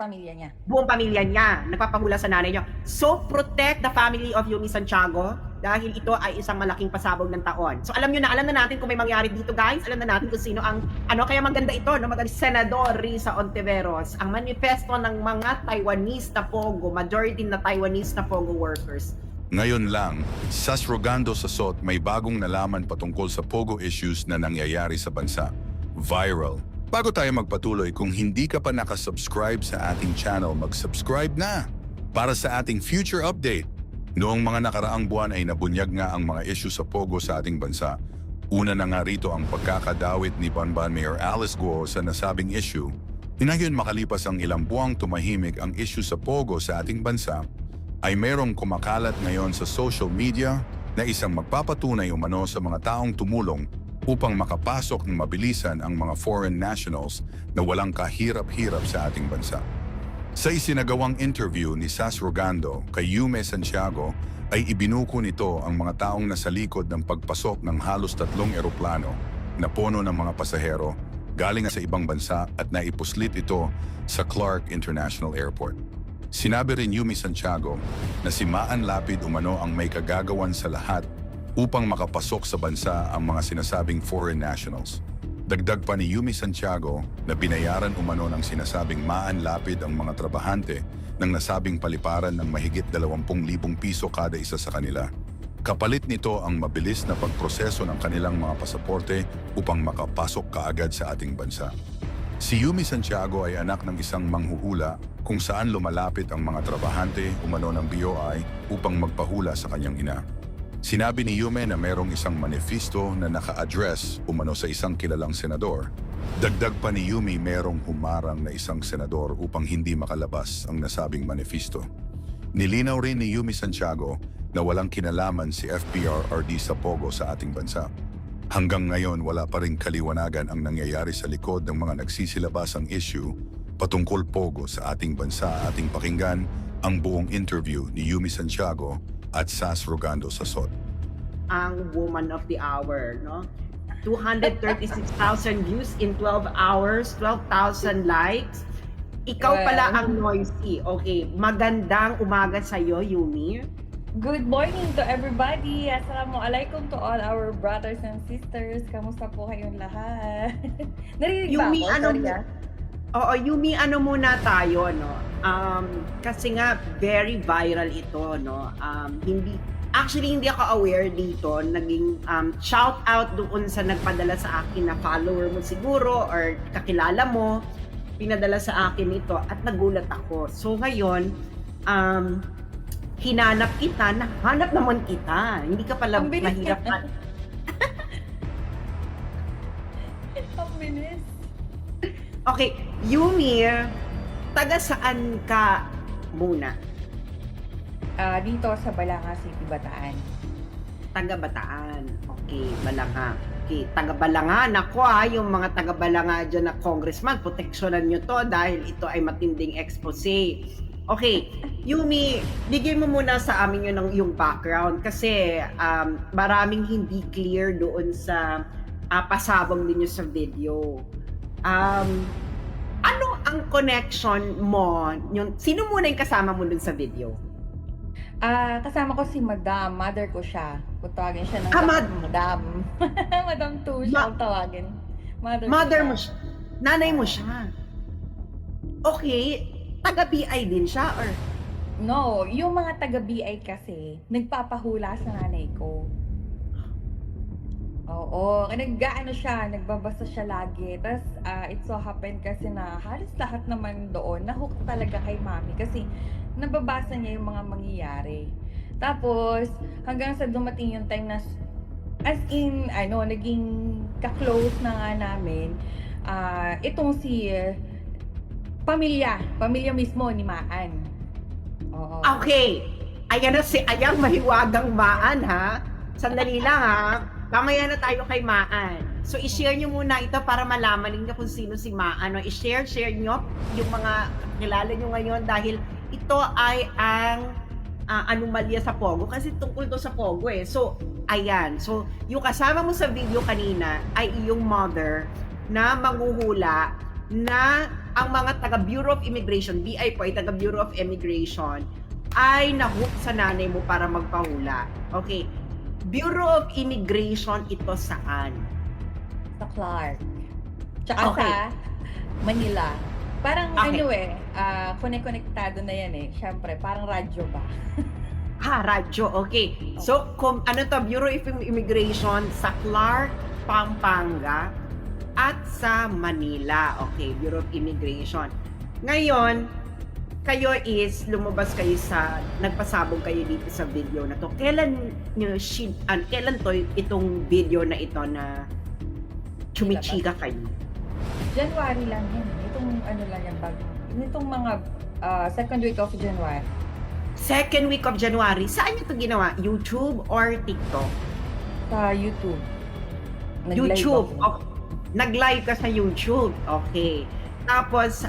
Pamilya niya. Buong pamilya niya, nagpapahula sa nanay niya. So, protect the family of Yumi Santiago dahil ito ay isang malaking pasabog ng taon. So, alam na natin kung may mangyari dito, guys. Alam na natin kung sino ang, kaya maganda ito, no? Maganda, Senador Risa Ontiveros, ang manifesto ng mga Taiwanese na Pogo, majority na Taiwanese na Pogo workers. Ngayon lang, sa Srogando sa SOT may bagong nalaman patungkol sa Pogo issues na nangyayari sa bansa. Viral. Bago tayo magpatuloy, kung hindi ka pa nakasubscribe sa ating channel, mag-subscribe na para sa ating future update. Noong mga nakaraang buwan ay nabunyag nga ang mga issue sa Pogo sa ating bansa. Una na nga rito ang pagkakadawit ni Banban Mayor Alice Guo sa nasabing issue. Ngayon makalipas ang ilang buwang tumahimik ang issue sa Pogo sa ating bansa, ay merong kumakalat ngayon sa social media na isang magpapatunay umano sa mga taong tumulong upang makapasok ng mabilisan ang mga foreign nationals na walang kahirap-hirap sa ating bansa. Sa isinagawang interview ni Sas Rogando kay Yume Santiago ay ibinuko nito ang mga taong nasa likod ng pagpasok ng halos 3 eroplano na puno ng mga pasahero galing sa ibang bansa at naipuslit ito sa Clark International Airport. Sinabi rin Yumi Santiago na si Maan Lapid umano ang may kagagawan sa lahat upang makapasok sa bansa ang mga sinasabing foreign nationals. Dagdag pa ni Yumi Santiago na binayaran umano ng sinasabing Maan Lapid ang mga trabahante ng nasabing paliparan ng mahigit 20,000 piso kada isa sa kanila. Kapalit nito ang mabilis na pagproseso ng kanilang mga pasaporte upang makapasok kaagad sa ating bansa. Si Yumi Santiago ay anak ng isang manghuhula kung saan lumalapit ang mga trabahante umano ng BOI upang magpahula sa kanyang ina. Sinabi ni Yume na merong isang manifesto na naka-address umano sa isang kilalang senador. Dagdag pa ni Yumi merong humarang na isang senador upang hindi makalabas ang nasabing manifesto. Nilinaw rin ni Yumi Santiago na walang kinalaman si FPRRD sa Pogo sa ating bansa. Hanggang ngayon wala pa ring kaliwanagan ang nangyayari sa likod ng mga nagsisilabasang issue patungkol Pogo sa ating bansa. Ating pakinggan ang buong interview ni Yumi Santiago at Sas Rogando sa SOT. Ang woman of the hour, no? 236,000 views in 12 hours, 12,000 likes. Ikaw pala ang noisy. Okay, magandang umaga sa'yo, Yumi. Good morning to everybody. Assalamualaikum to all our brothers and sisters. Kamusta po kayong lahat? Narinig ba Yumi, ako? Sorry, Oo, Yumi, ano tayo, no? Kasi nga, very viral ito, no? Hindi ako aware dito. Naging shout out doon sa nagpadala sa akin na follower mo siguro or kakilala mo. Pinadala sa akin ito at nagulat ako. So ngayon, hinanap kita, nahanap naman kita. Hindi ka pala Ang bilis mahirap. Ang bilis. Okay, Yumi, taga saan ka muna? Dito sa Balanga City, Bataan. Taga Bataan. Okay, Balanga. Okay, taga Balanga. Nako yung mga taga Balanga dyan na congressman, proteksyonan nyo to dahil ito ay matinding expose. Okay, Yumi, bigyan mo muna sa amin yung background kasi maraming hindi clear doon sa pasabong ninyo sa video. Ano ang connection mo? Sino muna yung kasama mo dun sa video? Kasama ko si Madam, mother ko siya. Kung tawagin siya ng Madam. Madam 2 siya kung tawagin. Mother mo siya? Nanay mo siya? Okay, taga-BI din siya or? No, yung mga taga-BI kasi, nagpapahula sa nanay ko. Oo, nagbabasa siya lagi. Tapos, it so happened kasi na halos lahat naman doon, nahook talaga kay mami kasi nababasa niya yung mga mangyayari. Tapos, hanggang sa dumating yung time na, as in, naging ka-close na nga namin, itong si pamilya mismo ni Maan. Oo. Okay, ayan na si Ayang Mahiwagang Maan, ha? Sandali lang, ha? Mamaya na tayo kay Maan. So, i-share nyo muna ito para malaman ninyo kung sino si Maan. Share nyo yung mga kilala nyo ngayon dahil ito ay ang anomalya sa Pogo kasi tungkol to sa Pogo eh. So, ayan. So, yung kasama mo sa video kanina ay iyong mother na manghuhula na ang mga taga Bureau of Immigration, BI po ay taga Bureau of Immigration, ay nahook sa nanay mo para magpahula. Okay. Bureau of Immigration ito saan? Sa Clark. Tsaka Okay. sa Manila. Parang Okay. konektado na yan eh. Siyempre, parang radyo ba? Radyo. Okay. So, ano to, Bureau of Immigration sa Clark, Pampanga at sa Manila. Okay, Bureau of Immigration. Ngayon, kayo is lumabas kayo nagpasabog kayo dito sa video na to. Kailan kailan to itong video na ito na chumichika kayo? January lang yan. Itong ano lang yan. Itong mga second week of January. Second week of January. Saan nyo ito ginawa? YouTube or TikTok? Sa YouTube. Nag-live YouTube. ako. Okay. Nag-live ka sa YouTube. Okay. Tapos,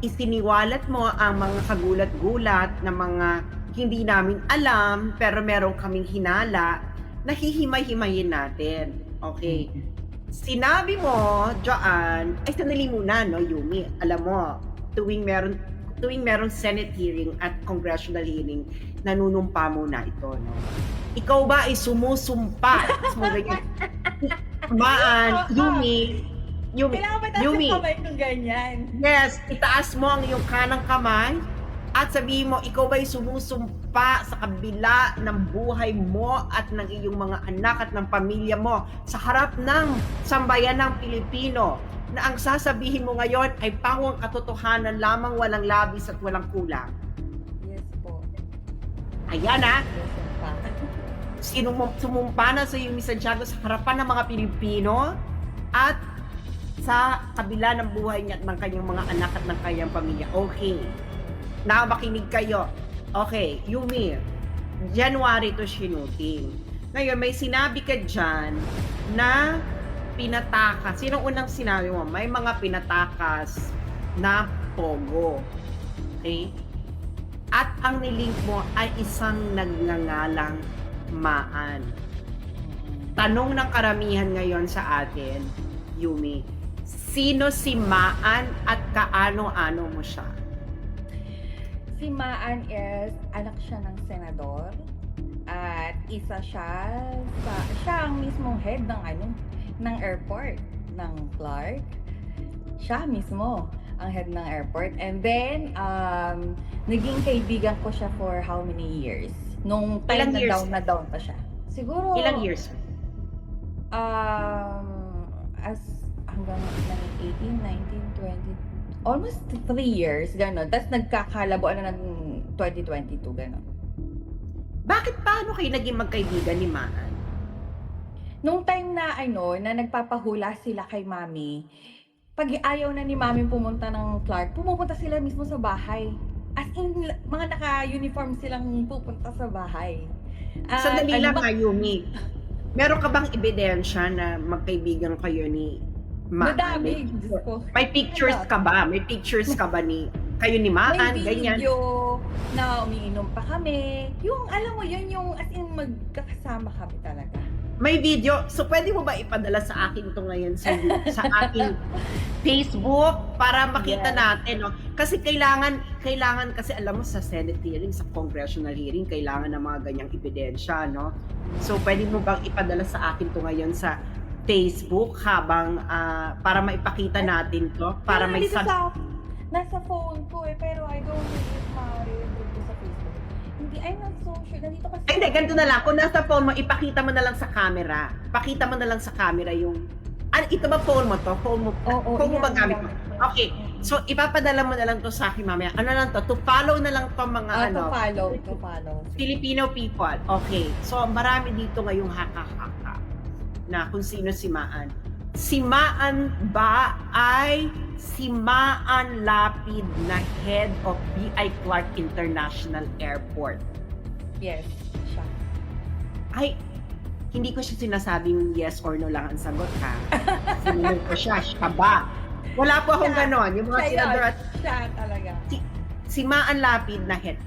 isiniwalat mo ang mga kagulat-gulat na mga hindi namin alam, pero meron kaming hinala na hihimay-himayin natin. Okay. Sinabi mo, Joanne, ay sandali muna, no, Yumi. Alam mo, tuwing meron Senate hearing at congressional hearing, nanunumpa muna ito, no? Ikaw ba ay sumusumpa? Yumi, Kailangan ba tayo Yumi. kamay ng ganyan? Yes, itaas mo ang iyong kanang kamay at sabihin mo, ikaw ba'y sumusumpa sa kabila ng buhay mo at ng iyong mga anak at ng pamilya mo sa harap ng sambayanang Pilipino na ang sasabihin mo ngayon ay pangong katotohanan lamang, walang labis at walang kulang. Yes po. Ayan Yes pa. Sumumpa na sa Yumi Santiago sa harapan ng mga Pilipino at sa kabila ng buhay niya at ng kanyang mga anak at ng kanyang pamilya. Okay. Makinig kayo. Okay, Yumi, January to shooting. Ngayon, may sinabi ka dyan na pinatakas. Sinong unang sinabi mo? May mga pinatakas na pogo. Okay? At ang nilink mo ay isang nagngangalang Maan. Tanong ng karamihan ngayon sa atin, Yumi, sino si Maan at kaano-ano mo siya? Si Maan is anak siya ng senador at isa siya ang mismong head ng airport ng Clark. Siya mismo ang head ng airport. And then naging kaibigan ko siya for how many years? Nung time na down pa siya. Siguro Ilang years? as hanggang 18, 19, 20, almost 3 years, gano'n. Tapos nagkakalabuan na ng 2022, gano'n. Bakit paano kayo naging magkaibigan ni Maan? Nung time na na nagpapahula sila kay Mami, pag ayaw na ni Mami pumunta ng Clark, pumupunta sila mismo sa bahay. As in, mga naka-uniform silang pupunta sa bahay. Sandali lang nga, Yumi. Meron ka bang ebidensya na magkaibigan kayo ni Maan? Madami. Diyos ko. May pictures ka ba? May pictures ka ba kayo ni Maan? May Ganyan. video na umiinom pa kami. Yung, alam mo yun, yung as in magkakasama kami talaga. May video. So, pwede mo ba ipadala sa akin to ngayon sa aking Facebook para makita Yes. natin, no? Kasi kailangan kasi alam mo sa Senate hearing, sa congressional hearing, kailangan ng mga ganyang ebidensya, no? So, pwede mo bang ipadala sa akin to ngayon sa Facebook habang para maipakita natin to, para may Dito nasa phone ko pero I don't know if ma-reveal ko sa Facebook. Hindi, I'm not so sure. Nandito kasi. Ay, hindi, ganito na lang. Kung nasa phone mo, ipakita mo na lang sa camera. Pakita mo na lang sa camera yung... ito ba phone mo to? Phone mo, Oo, phone mo ba yan, gamit yan. mo? Okay. So, ipapadala mo na lang to sa akin mamaya. Ano lang to? To follow na lang to mga To follow. Filipino people. Okay. So, marami dito ngayong haka-haka na kung sino si Maan. Si Maan ba ay si Maan Lapid na head of B.I. Clark International Airport? Yes, siya. Ay, hindi ko siya sinasabing yes or no lang ang sagot, ha? Sinunod ko siya ba? Wala po akong ganon. Yung mga senador at Siya talaga. si Maan Lapid na head.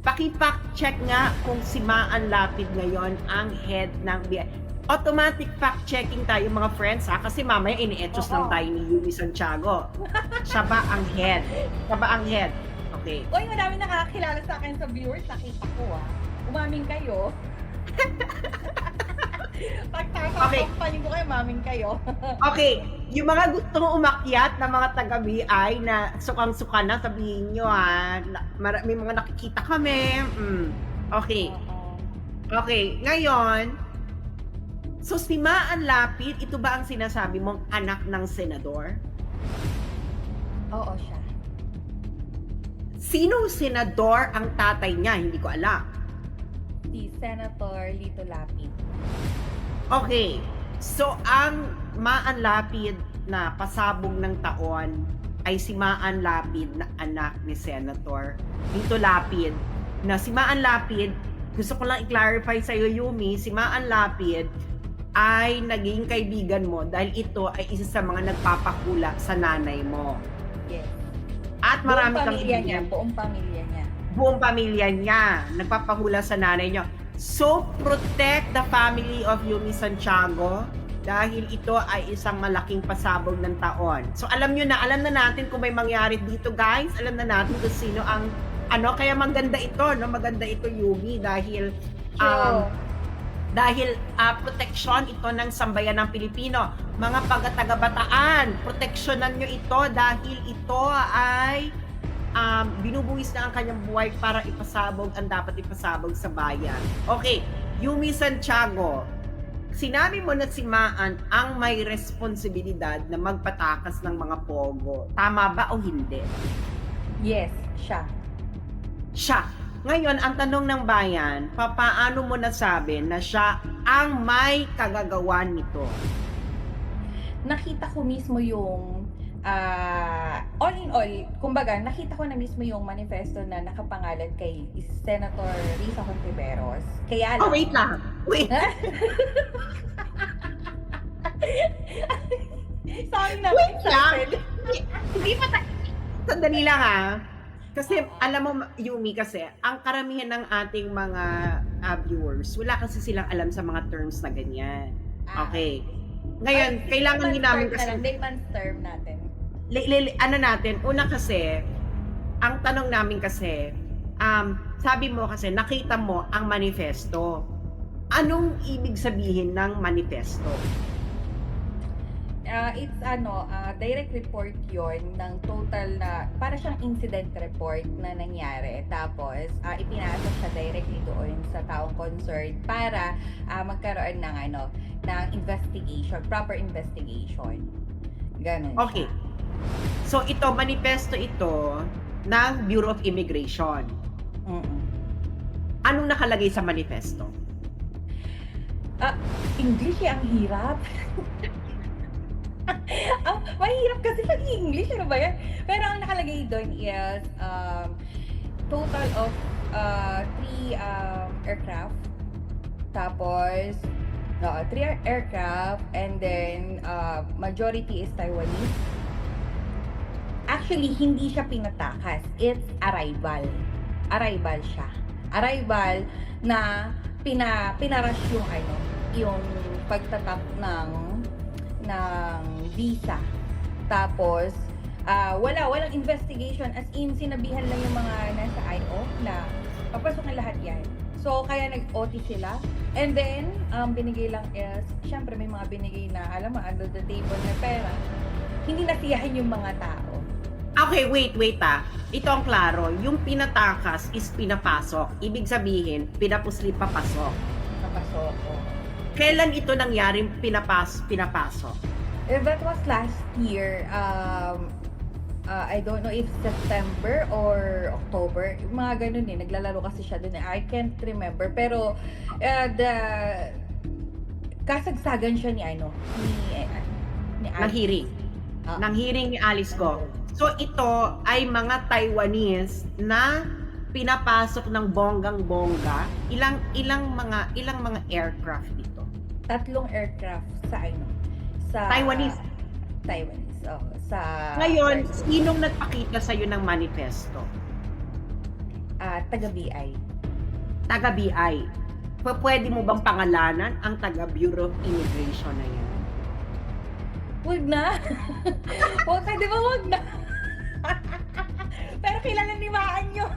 Paki-fact check nga kung si Maan Lapid ngayon ang head ng BI. automatic fact-checking tayo mga friends ha, kasi mamaya ini-etchos lang Oo. tayo ni Yumi Santiago. Siya ba ang head? Siya ba ang head? Okay. Uy, madami nakakakilala sa akin sa viewers. Nakita ko Umamin kayo. Okay. Pagkakapanin ko kayo, umamin kayo. Okay, yung mga gustong umakyat na mga taga-BI na sukang-suka na, sabihin nyo ha, may mga nakikita kami. Okay. Oo. Okay, ngayon, so si Maan Lapid, ito ba ang sinasabi mong anak ng senador? Oo, siya. Sinong senador ang tatay niya? Hindi ko alam. Si Senator Lito Lapid. Okay, so ang Maan Lapid na pasabog ng taon ay si Maan Lapid na anak ni Senator Lito Lapid. Na si Maan Lapid, gusto ko lang i-clarify sa iyo, Yumi, si Maan Lapid ay naging kaibigan mo dahil ito ay isa sa mga nagpapakula sa nanay mo. Yes. At marami kang pamilya niya, kaibigan. buong pamilya niya. Buong pamilya niya nagpapahula sa nanay niya. So, protect the family of Yumi Santiago dahil ito ay isang malaking pasabog ng taon. So, alam na natin kung may mangyari dito, guys. Alam na natin kung sino ang kaya maganda ito, no? Maganda ito, Yumi, dahil proteksyon ito ng sambayan ng Pilipino. Mga taga-Bataan, proteksyonan nyo ito dahil ito ay binubuwis na ang kanyang buhay para ipasabog ang dapat ipasabog sa bayan. Okay, Yumi Santiago, sinabi mo na si Maan ang may responsibilidad na magpatakas ng mga pogo. Tama ba o hindi? Yes, siya. Siya. Ngayon, ang tanong ng bayan, paano mo nasabi na siya ang may kagagawan nito? Nakita ko mismo yung all in all, kumbaga, nakita ko na mismo yung manifesto na nakapangalan kay Senator Risa Hontiveros. Kaya Oh, wait lang. Wait. Sorry na. Wait lang. Hindi pa sandali lang ha. Kasi alam mo, Yumi, kasi ang karamihan ng ating mga viewers, wala kasi silang alam sa mga terms na ganyan. Okay. Ngayon, kailangan din namin kasi layman's term natin. una kasi, ang tanong namin kasi, sabi mo kasi, nakita mo ang manifesto. Anong ibig sabihin ng manifesto? It's direct report yon ng total na, para siyang incident report na nangyari. Tapos, ipinasa siya directly doon sa taong concerned para magkaroon ng ng investigation, proper investigation. Ganun. Okay. So ito, manifesto ito ng Bureau of Immigration. Mm-mm. Anong nakalagay sa manifesto? English ang hirap. Mahirap kasi sa English, ano ba yan? Pero ang nakalagay doon is total of 3 aircraft. Tapos 3 aircraft, and then majority is Taiwanese. Actually, hindi siya pinatakas. It's arrival. Arrival siya. Arrival na pinarush yung pagtatap ng visa. Tapos walang investigation, as in sinabihan lang yung mga nasa IO na papasok na lahat yan. So kaya nag-OT sila, and then binigay lang is, syempre may mga binigay na alam mo under the table na pera, hindi nasiyahan yung mga tao. Okay, wait Ito ang klaro. Yung pinatakas is pinapasok. Ibig sabihin, pinapusli papasok. Napasok ko. Kailan ito nangyaring pinapasok? That was last year. I don't know if September or October. Mga ganun naglalaro kasi siya dun. I can't remember. Pero kasagsagan siya ni Ng hearing. Ng hearing ni Alice Go. So ito ay mga Taiwanese na pinapasok ng bonggang-bongga. Ilang mga aircraft dito? 3 aircraft sa Taiwanese. Sa Ngayon, sinong nagpakita sa iyo ng manifesto? taga-BI. Taga-BI. pwede mo bang pangalanan ang taga Bureau of Immigration na yan? Wag na. Wag ka, di ba wag na? Pero kilala ni Maan yun.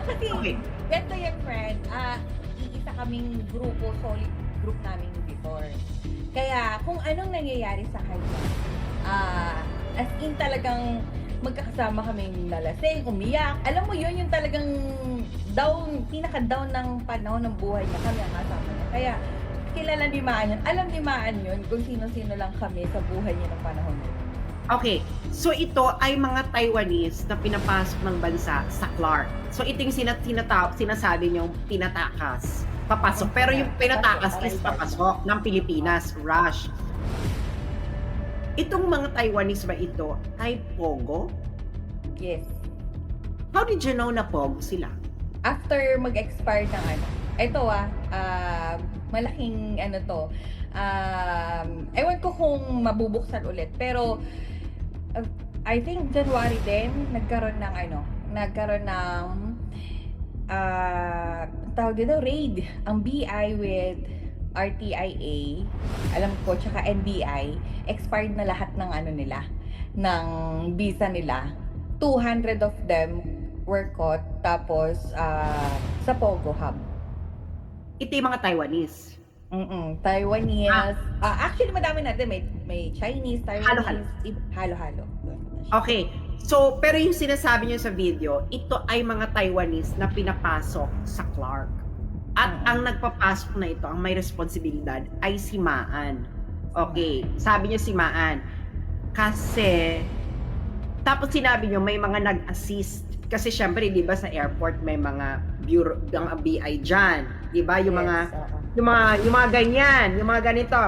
Kasi, Okay. ganito yan, friend. Iisa kaming grupo, solid group namin before. Kaya, kung anong nangyayari sa kanya, as in talagang magkakasama kaming nalasing, umiyak. Alam mo yun, yung talagang down, pinaka-down ng panahon ng buhay niya, kami ang kasama niya. Kaya, kilala ni Maan yun. Alam ni Maan yun kung sino-sino lang kami sa buhay niya ng panahon na yun. Okay, so ito ay mga Taiwanese na pinapasok ng bansa sa Clark. So ito yung sinasabi niyong pinatakas, papasok. Pero yung pinatakas is papasok ng Pilipinas, rush. Itong mga Taiwanese ba ito ay Pogo? Yes. How did you know na Pogo sila? After mag-expire ng ano, ito malaking ano to, ewan ko kung mabubuksan ulit, pero I think January din, nagkaroon ng tawag dito, raid, ang BI with RTIA, alam ko, tsaka NBI, expired na lahat ng ano nila, ng visa nila. 200 of them were caught, tapos sa Pogo Hub. Ito yung mga Taiwanese. Taiwanese. Actually, madami natin. May Chinese, Taiwanese, halo-halo. Okay, so pero yung sinasabi niyo sa video, ito ay mga Taiwanese na pinapasok sa Clark. At ang nagpapasok na ito, ang may responsibilidad ay si Maan. Okay, sabi niyo si Maan. Kasi, tapos sinabi niyo may mga nag-assist. Kasi syempre, di ba sa airport may mga bureau, mga BI dyan. Di ba? Yung mga ganyan, yung mga ganito.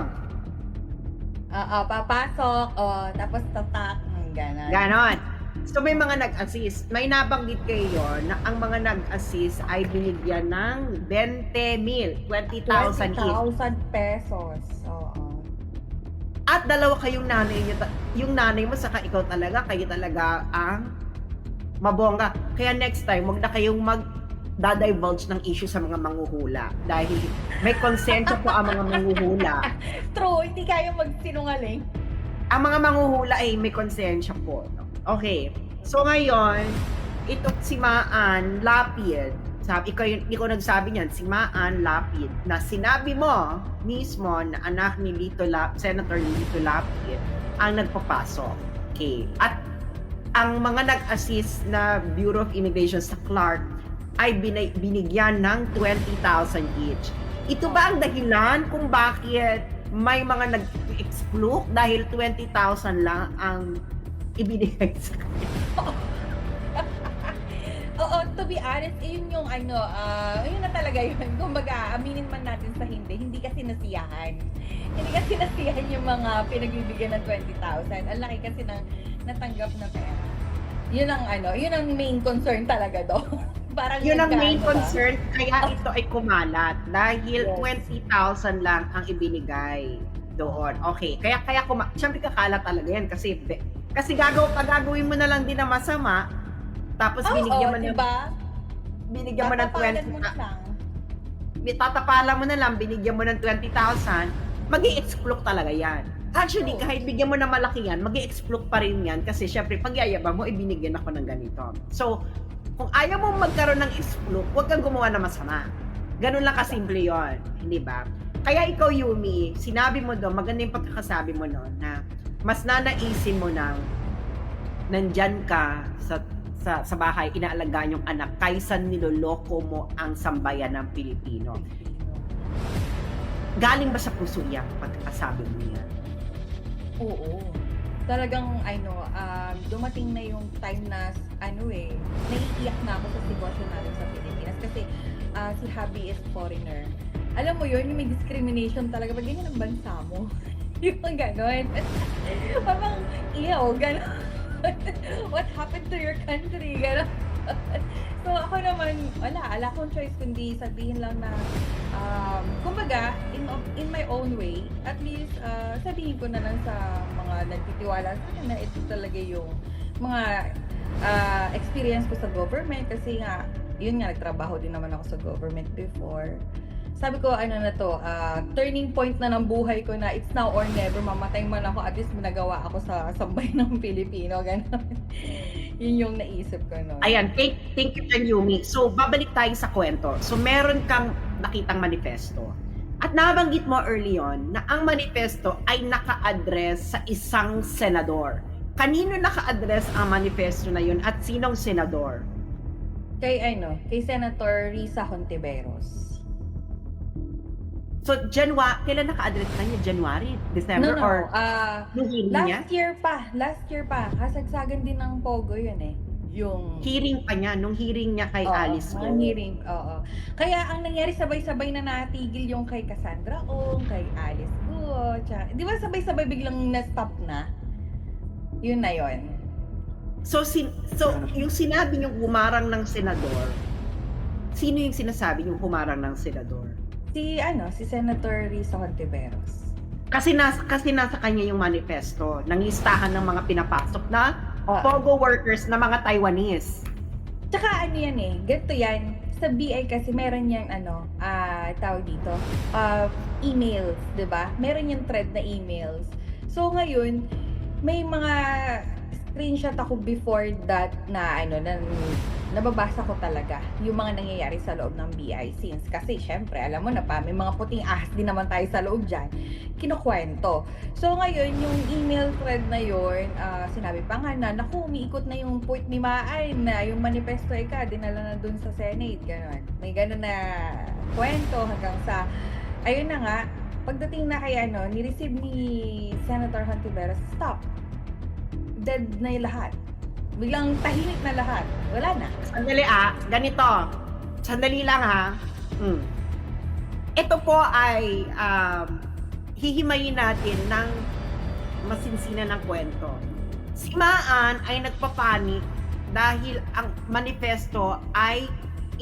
Papasok, tapos tatak, gano'n. Ganon. So may mga nag-assist. May nabanggit kayo na ang mga nag-assist ay binigyan ng 20,000, 20,000 each. 20,000 pesos. Oo. At dalawa kayong nanay niyo, yung nanay mo saka ikaw talaga, kayo talaga ang mabongga. Kaya next time, wag na kayong mag-divulge ng issue sa mga manghuhula. Dahil may konsensya po ang mga manghuhula. True, hindi kayo magsinungaling. Ang mga manghuhula ay may konsensya po. Okay. So ngayon, ito si Maan Lapid. Ikaw nagsabi niyan, si Maan Lapid, na sinabi mo mismo na anak ni Senator Lito Lapid ang nagpapasok. Okay. At ang mga nag-assist na Bureau of Immigration sa Clark ay binigyan ng 20,000 each. Ito ba ang dahilan kung bakit may mga nag-explode dahil 20,000 lang ang ibinigay sa kanya? Oo, to be honest, yun yung yun na talaga yun. Kumbaga, aminin man natin sa hindi kasi nasiyahan. Hindi kasi nasiyahan yung mga pinagbibigyan ng 20,000. Ang laki kasi ng natanggap na pera. Yun ang main concern talaga doon. Parang Yun ang main ba? concern, kaya ito ay kumalat dahil Yes. 20,000 lang ang ibinigay doon. Okay, kaya syempre kakalat talaga yan kasi gagawin mo na lang din na masama, tapos binigyan mo diba? binigyan mo ng Tatapalan 20, mo na lang. tatapalan mo na lang, binigyan mo ng 20,000, mag-i-explode talaga yan. Actually, Oo. kahit bigyan mo na malaki yan, mag-i-explode pa rin yan kasi syempre, pag yayabang mo, ibinigyan ako ng ganito. So, kung ayaw mo magkaroon ng explode, huwag kang gumawa ng masama. Ganun lang kasimple yon, hindi ba? Kaya ikaw, Yumi, sinabi mo doon, maganda yung pagkakasabi mo noon na mas nanaisin mo nang nandyan ka sa bahay, inaalagaan yung anak, kaysa niloloko mo ang sambayan ng Pilipino. Galing ba sa puso yan, pagkakasabi mo yan? Oo. Talagang dumating na yung time na naiiyak na ako sa sitwasyon natin sa Pilipinas kasi si Habi is foreigner. Alam mo yun, yung may discrimination talaga pag ganyan ang bansa mo. Yung gano'n. Parang, gano'n. What happened to your country? Gano'n. So ako naman, wala akong choice kundi sabihin lang na kumbaga, in my own way, at least sabihin ko na lang sa mga nagtitiwala sa akin na ito talaga yung mga experience ko sa government kasi nga yun nga, nagtrabaho din naman ako sa government before. Sabi ko, ano na to, turning point na ng buhay ko na it's now or never, mamatay man ako, at least nagawa ako sa sambayan ng Pilipino, gano'n. Yun yung naisip ko, no? Ayan, thank you, Yumi. So, babalik tayo sa kwento. So, meron kang nakitang manifesto. At nabanggit mo early on na ang manifesto ay naka-address sa isang senador. Kanino naka-address ang manifesto na yun at sinong senador? Kay Senator Risa Hontiveros. So, kailan naka-address na niya? January? December? No, Or nung hearing niya? last year pa. Kasagsagan din ng Pogo yun eh. Yung Hearing pa niya, nung hearing niya kay Alice Go. hearing, oo. Kaya ang nangyari, sabay-sabay na natigil yung kay Cassandra Ong, kay Alice Go, di ba sabay-sabay biglang na-stop na? Yun na yun. So, yung sinabi niyong humarang ng senador, sino yung sinasabi niyong humarang ng senador? Si Senator Risa Hontiveros. Kasi nasa kanya yung manifesto, nangistahan ng mga pinapasok na Oo. Pogo workers na mga Taiwanese. Tsaka yan ganito yan, sa BI kasi meron yang tawag dito, emails, 'di ba? Meron yung thread na emails. So ngayon, may mga screenshot ako before that na nababasa ko talaga yung mga nangyayari sa loob ng BI since kasi syempre alam mo na pa may mga puting ahas din naman tayo sa loob diyan, kinukwento. So ngayon yung email thread na yun, sinabi pa nga na naku, umiikot na yung point ni Maan na yung manifesto dinala na dun sa Senate, gano'n. May gano'n na kwento hanggang sa ayun na nga, pagdating na kay ni-receive ni Senator Hontiveros, stop. Dead na yung lahat. Biglang tahimik na lahat. Wala na. Sandali ganito. Sandali lang Ito po ay hihimayin natin ng masinsinan ng kwento. Si Maan ay nagpapanik dahil ang manifesto ay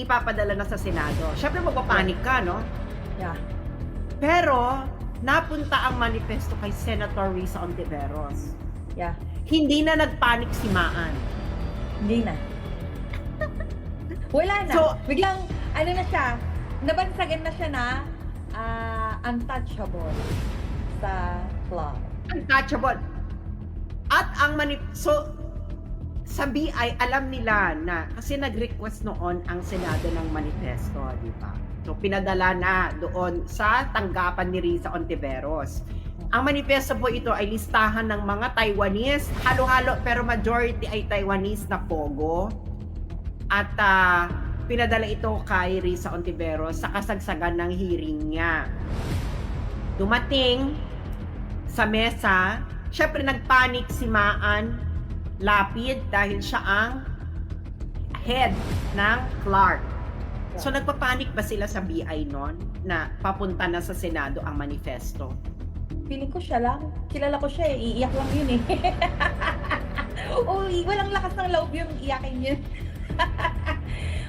ipapadala na sa Senado. Siyempre magpapanik ka, no? Yeah. Pero napunta ang manifesto kay Senator Risa Hontiveros. Yeah. Hindi na nagpanik si Maan. Hindi na. Wala na. So, biglang, na siya, nabansagan na siya na untouchable sa club. Untouchable. At ang so, sa BI, alam nila na, kasi nag-request noon ang Senado ng manifesto, di ba? So, pinadala na doon sa tanggapan ni Risa Hontiveros. Ang manifesto po ito ay listahan ng mga Taiwanese, halo-halo pero majority ay Taiwanese na Pogo. At pinadala ito kay Risa Hontiveros sa kasagsagan ng hearing niya. Dumating sa mesa, syempre nagpanik si Maan Lapid dahil siya ang head ng Clark. So nagpapanik ba sila sa BI noon na papunta na sa Senado ang manifesto? Feeling ko siya lang. Kilala ko siya iiyak lang yun Uy, walang lakas ng loob yung iyakin yun.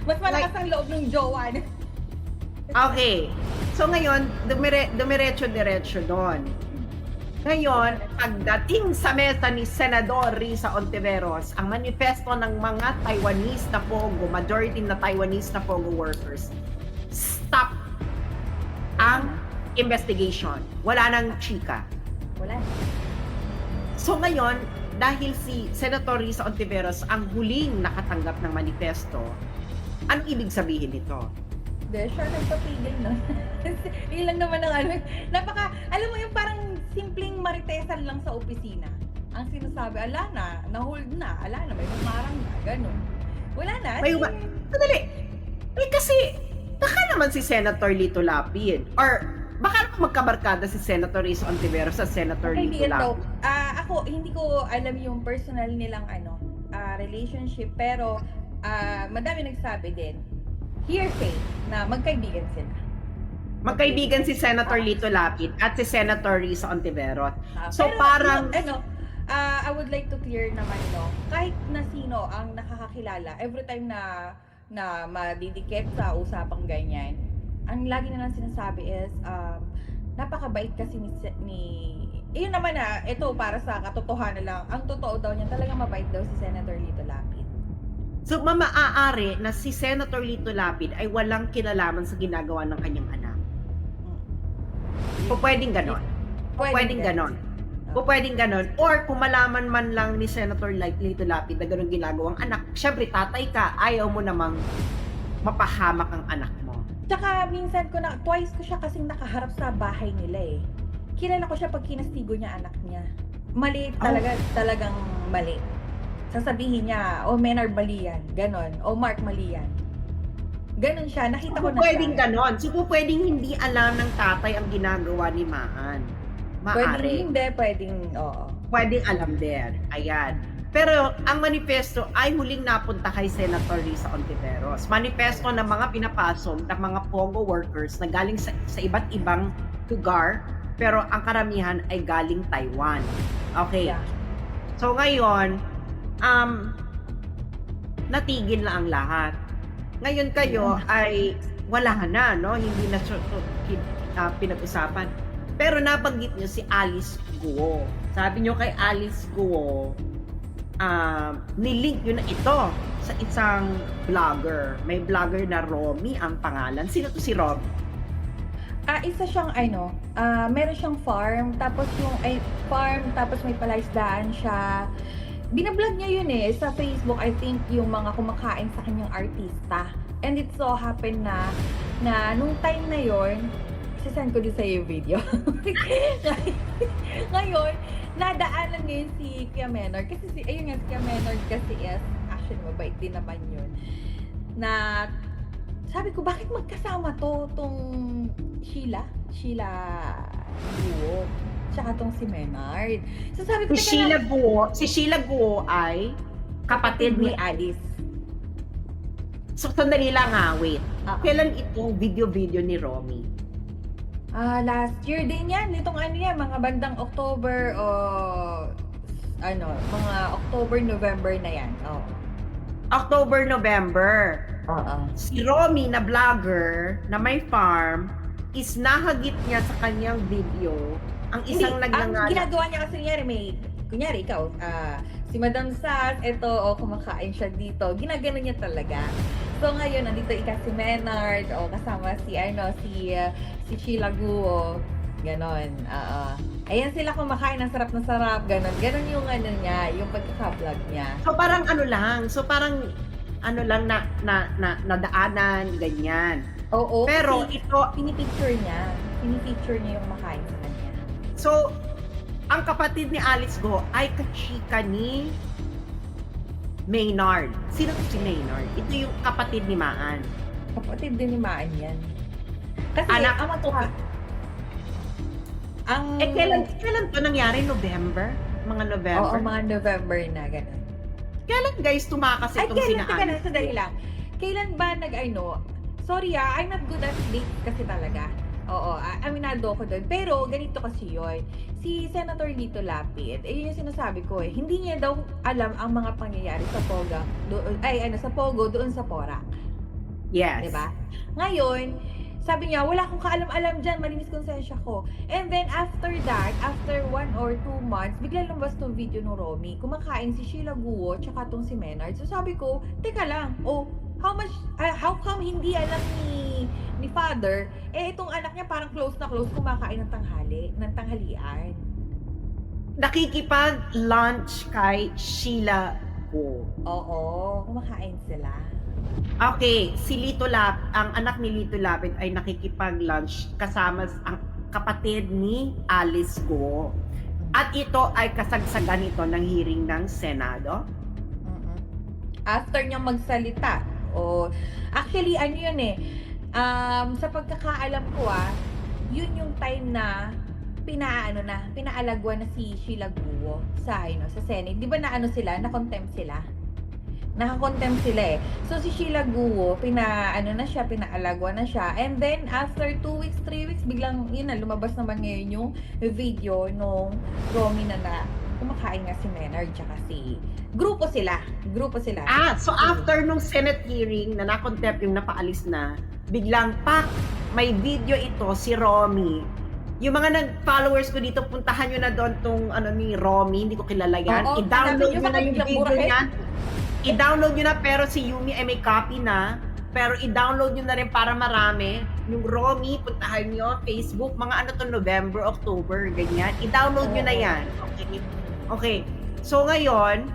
Mas malakas ang loob ng jowa. Okay. So ngayon, dumiretso-diretso doon. Ngayon, pagdating sa mesa ni Senador Risa Hontiveros, ang manifesto ng mga Taiwanese na Pogo, majority na Taiwanese na Pogo workers, stop ang investigation. Wala nang chika. Wala. So ngayon, dahil si Senator Risa Hontiveros ang huling nakatanggap ng manifesto, ano ibig sabihin nito? Hindi, siya nagpapigil na. Yun lang naman ang alam mo yung parang simpleng maritesan lang sa opisina. Ang sinasabi, ala na, na-hold na, ala na, may mamarang na, ganun. Wala na. Sandali. Kasi, baka naman si Senator Lito Lapid, or baka naman magkabarkada si Senator Risa Hontiveros sa Senator Lito Lapid. Ako, hindi ko alam yung personal nilang relationship, pero madami nagsabi din, hearsay, na magkaibigan sila. Magkaibigan si Senator Lito Lapid at si Senator Risa Hontiveros. So Pero, parang I would like to clear naman, kahit na sino ang nakakakilala, every time na madidikit sa usapang ganyan, ang lagi na lang sinasabi is, napakabait kasi yun naman ito para sa katotohanan lang, ang totoo daw niya, talagang mabait daw si Senator Lito Lapid. So, maaari na si Senator Lito Lapid ay walang kinalaman sa ginagawa ng kanyang anak. Pwedeng ganon. Pwedeng ganon. Pwedeng ganon. Or kung malaman man lang ni Senator Lito Lapid na ganon ginagawang anak, syempre tatay ka, ayaw mo namang mapahamak ang anak mo. Tsaka minsan twice ko siya kasing nakaharap sa bahay nila eh. Kilala ko siya pag kinastigo niya anak niya. Mali talaga, talagang mali. Sasabihin niya, oh Menard mali yan, ganon. Oh Mark mali yan. Ganon siya, nakita ko na Pwedeng siya. ganon. So, pwedeng hindi alam ng tatay ang ginagawa ni Maan. Pwedeng Maari. hindi, pwedeng, oo. Pwedeng alam din. Ayan. Pero ang manifesto ay huling napunta kay Senator Risa Ontiveros. Manifesto ng mga pinapasok ng mga POGO workers na galing sa iba't ibang lugar, pero ang karamihan ay galing Taiwan. Okay. Yeah. So ngayon, natigil na ang lahat. Ngayon kayo ay wala na, no? Hindi na pinag-usapan. Pero nabanggit niyo si Alice Guo. Sabi niyo kay Alice Guo, nilink yun na ito sa isang vlogger. May vlogger na Romy ang pangalan. Sino to si Romy? Isa siyang meron siyang farm, tapos tapos may palaisdaan siya. Binablog niya yun eh, sa Facebook, I think, yung mga kumakain sa kanyang artista. And it so happened na nung time na yun, sasend ko din sa yung video. Ngayon, nadaanan ngayon si Kia Menor. Kasi si Kia Menor kasi is, actually, mabait din naman yun. Na, sabi ko, bakit magkasama tong Sheila Guo, tsaka tong si Menard. So sabi ko, Si Sheila Guo ay kapatid ni Alice. So, sandali lang wait. Oo. Kailan itong video ni Romy? Last year din yan. Itong mga bandang October o mga October, November na yan. Oo. October, November. Oo. Si Romy na vlogger na may farm is nahagit niya sa kanyang video ang isang Ang nagngangalan. ginagawa niya kasi kunyari ikaw, si Madam Sas, kumakain siya dito. Ginagano niya talaga. So ngayon, nandito si Menard, kasama si Sheila Guo, ganon. Ayan sila kumakain, ang sarap na sarap, ganon. Ganon yung niya, yung pagkaka-vlog niya. So parang nadaanan, ganyan. Oo, Pero kasi ito, pinipicture niya yung kumakain sa kanya. so, ang kapatid ni Alice Go ay kachika ni Maynard. Sino si Maynard? Ito yung kapatid ni Maan. Kapatid din ni Maan yan. Kasi, Anak. Kailan to nangyari? November? Mga November? Oo, mga November na, gano'n. Kailan guys tumakas Ay, itong kailan, teka sinaan? lang, sandali lang. Kailan ba sorry I'm not good at dates kasi talaga. Oo, aminado ko doon. Pero, ganito kasi yun. Si Senator Lito Lapid, yun yung sinasabi ko eh, hindi niya daw alam ang mga pangyayari sa sa Pogo, doon sa Porac. Yes. Diba? Ngayon, sabi niya, wala akong kaalam-alam dyan, malinis konsensya ko. And then, after that, after 1 or 2 months, bigla lumabas tong video ng Romy, kumakain si Sheila Guo, tsaka tong si Menard. So sabi ko, teka lang, how come hindi alam ni father, itong anak niya parang close na close, kumakain ng tanghalian. Nakikipag-lunch kay Sheila Guo. Oo, kumakain sila. Okay, ang anak ni Lito Lapid ay nakikipag-lunch kasama ang kapatid ni Alice Go. At ito ay kasagsagan nito ng hearing ng Senado. After niyang magsalita, actually yun sa pagkakaalam ko yun yung time na pinaalagwa na si Sheila Guo sa Senate. Di ba na-contempt sila? Naka-contempt sila eh. So si Sheila Guo, pinaalagwa na siya. And then after 2 weeks, 3 weeks, biglang lumabas naman ngayon yung video nung Romy na kumakain nga si Menard tsaka si grupo sila. So after nung Senate hearing na na-contempt yung napaalis na, biglang may video ito si Romy. Yung mga nag-followers ko dito, puntahan nyo na doon tong ni Romy, hindi ko kilala yan. Oo, I-download sabi nyo na niyo yung sa video Burakay. niyan. I-download nyo na, pero si Yumi ay may copy na. Pero i-download nyo na rin para marami. Yung Romy, puntahan nyo, Facebook, mga ano to, November, October, ganyan. I-download nyo na yan. Okay? Okay. So ngayon,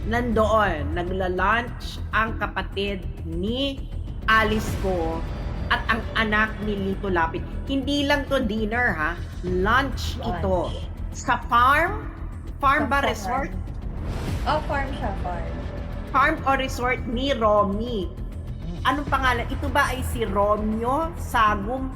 nandoon, nagla-lunch ang kapatid ni Alice Go at ang anak ni Lito Lapid. Hindi lang to dinner, ha? Lunch ito. Sa farm? Farm ba? Resort? Oh, farm siya, farm. Farm o resort ni Romy. Anong pangalan? Ito ba ay si Romeo Sagum